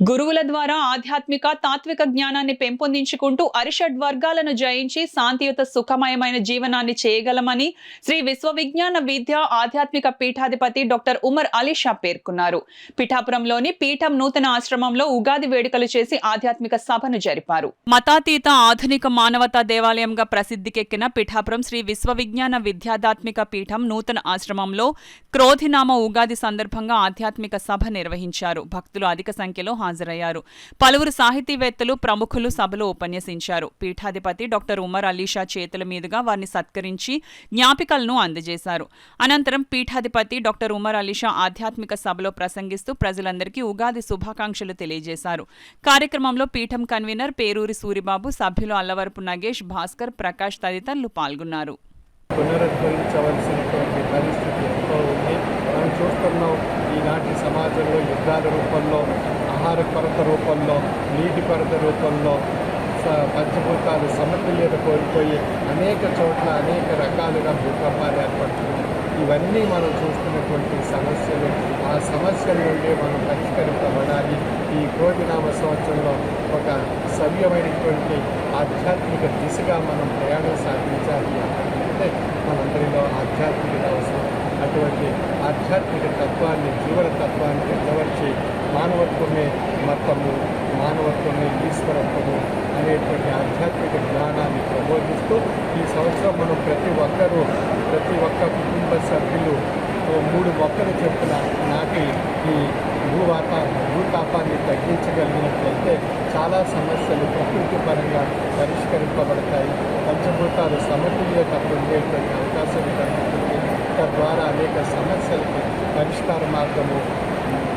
గురువుల ద్వారా ఆధ్యాత్మిక తాత్విక జ్ఞానాన్ని పెంపొందించుకుంటూ అరిషడ్ వర్గాలను జయించి శాంతియుత సుఖమయమైన జీవనాన్ని చేయగలమని శ్రీ విశ్వవిజ్ఞాన విద్య ఆధ్యాత్మిక పీఠాధిపతి డాక్టర్ ఉమర్ అలీ షా పేర్కొన్నారు. పిఠాపురంలోని పీఠం నూతన ఆశ్రమంలో ఉగాది వేడుకలు చేసి ఆధ్యాత్మిక సభను జరిపారు. మతాతీత ఆధునిక మానవతా దేవాలయంగా ప్రసిద్ధికెక్కిన పిఠాపురం శ్రీ విశ్వవిజ్ఞాన విద్యాధాత్మిక పీఠం నూతన ఆశ్రమంలో క్రోధినామ ఉగాది సందర్భంగా ఆధ్యాత్మిక సభ నిర్వహించారు. భక్తులు అధిక సంఖ్యలో హాజరయ్యారు. పలువురు సాహితీవేత్తలు ప్రముఖులు సభలో ఉపన్యసించారు. పీఠాధిపతి డాక్టర్ ఉమర్ అలీషా చేతుల మీదుగా వారిని సత్కరించి జ్ఞాపికలను అందజేశారు. అనంతరం పీఠాధిపతి డాక్టర్ ఉమర్ అలీషా ఆధ్యాత్మిక సభలో ప్రసంగిస్తూ ప్రజలందరికీ ఉగాది శుభాకాంక్షలు తెలియజేశారు. కార్యక్రమంలో పీఠం కన్వీనర్ పేరూరి సూరిబాబు, సభ్యులు అల్లవరపు నగేష్, భాస్కర్, ప్రకాష్ తదితరులు పాల్గొన్నారు. పునరుద్ధరించవలసినటువంటి పరిస్థితి ఎంతో ఉంది. మనం చూస్తున్నాం, ఈనాటి సమాజంలో యుద్ధాల రూపంలో, ఆహార కొరత రూపంలో, నీటి కొరత రూపంలో, పంచభూతాలు సమతుల్యత కోల్పోయి అనేక చోట్ల అనేక రకాలుగా భూకంపాలు ఏర్పడుతున్నాయి. ఇవన్నీ మనం చూస్తున్నటువంటి సమస్యలు. ఆ సమస్యల నుండి మనం పరిష్కరింపబడాలి. ఈ క్రోధినామ సంవత్సరంలో ఒక సవ్యమైనటువంటి ఆధ్యాత్మిక దిశగా మనం ప్రయాణం సాగించాలి అంటే మనందరిలో ఆధ్యాత్మికత అవసరం. అటువంటి ఆధ్యాత్మిక తత్వాన్ని, జీవన తత్వాన్ని నిలవర్చి మానవత్వమే మతము, మానవత్వమే ఈశ్వరత్వము అనేటువంటి ఆధ్యాత్మిక జ్ఞానాన్ని ప్రబోధిస్తూ ఈ సంవత్సరం మనం ప్రతి ఒక్క కుటుంబ సభ్యులు 3 మొక్కలు చొప్పున నాటి ఈ భూతాపాన్ని తగ్గించగలిగినట్లయితే చాలా సమస్యలు ప్రకృతి పరంగా పరిష్కరింపబడతాయి. పంచభూతాలు సమతుల్యత పొందేటువంటి అవకాశం కలుగుతుంది. తద్వారా అనేక సమస్యలకు పరిష్కార మార్గము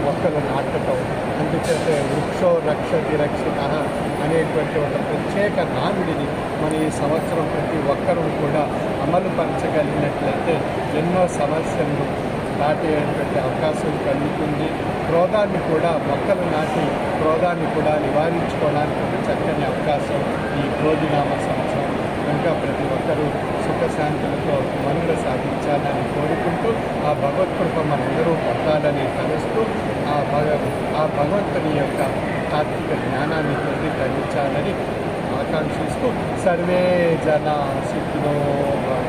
మొక్కలు నాటడం. అందుచేత వృక్షో రక్షతి రక్షిత అనేటువంటి ఒక ప్రత్యేక నానుడిని మన ఈ సంవత్సరం ప్రతి ఒక్కరూ కూడా అమలు పరచగలిగినట్లయితే ఎన్నో సమస్యలను దాటేటువంటి అవకాశం కలుగుతుంది. క్రోధాన్ని కూడా మొక్కలు నాటి క్రోధాన్ని కూడా నివారించుకోవడానికి ఒక చక్కని అవకాశం ఈ క్రోధినామ సంవత్సరం. కనుక ప్రతి ఒక్కరూ సుఖశాంతులతో మనుగడ సాధించాలని కోరుకుంటూ ఆ భగవత్కృప మనందరూ పొందాలని తలుస్తూ ఆ భగవంతుని యొక్క తాత్విక జ్ఞానాన్ని పొంది గ్రహించాలని ఆకాంక్షిస్తూ సర్వే జనా సుఖినో